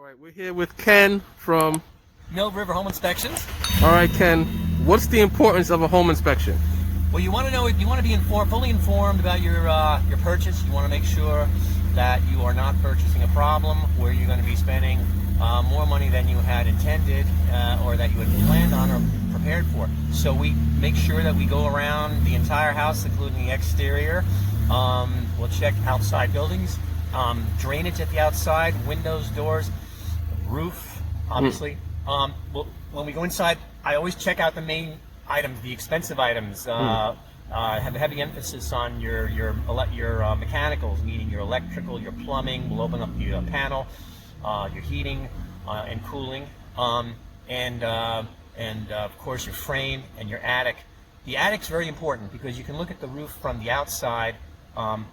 right, we're here with Ken from Mill River Home Inspections. All right, Ken, what's the importance of a home inspection? Well, you want to know, you want to be fully informed about your purchase. You want to make sure that you are not purchasing a problem where you're going to be spending more money than you had intended or that you had planned on or prepared for. So we make sure that we go around the entire house, including the exterior. We'll check outside buildings, drainage at the outside, windows, doors, roof, obviously. When we go inside, I always check out the main items, the expensive items. Have a heavy emphasis on your mechanicals, meaning your electrical, your plumbing. We'll open up the panel, your heating and cooling, and of course your frame and your attic. The attic's very important because you can look at the roof from the outside, and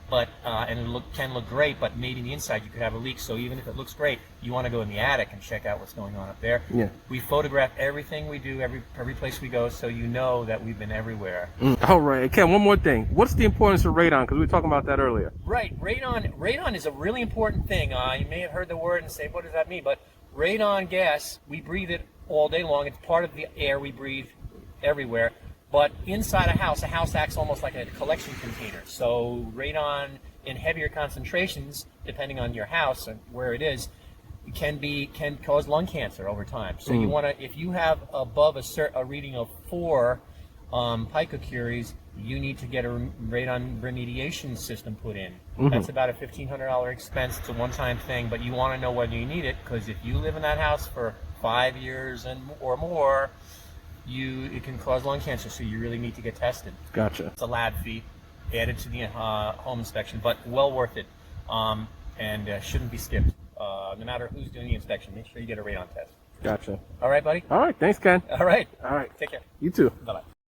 it can look great, but maybe in the inside you could have a leak. So even if it looks great, you want to go in the attic and check out what's going on up there. Yeah. We photograph everything we do, every place we go, so you know that we've been everywhere. All right, Ken, one more thing. What's the importance of radon? Because we were talking about that earlier. Right, radon is a really important thing. You may have heard the word and say, what does that mean? But radon gas, we breathe it all day long. It's part of the air we breathe everywhere. But inside a house acts almost like a collection container. So radon in heavier concentrations, depending on your house and where it is, can cause lung cancer over time. So you want to, if you have above a reading of 4 picocuries, you need to get a radon remediation system put in. That's about a $1,500 expense. It's a one-time thing, but you want to know whether you need it, because if you live in that house for 5 years or more, it can cause lung cancer, so you really need to get tested. Gotcha. It's a lab fee added to the home inspection, but well worth it, and shouldn't be skipped. No matter who's doing the inspection, make sure you get a radon test. Gotcha. All right, buddy? All right, thanks, Ken. All right. All right. Take care. You too. Bye-bye.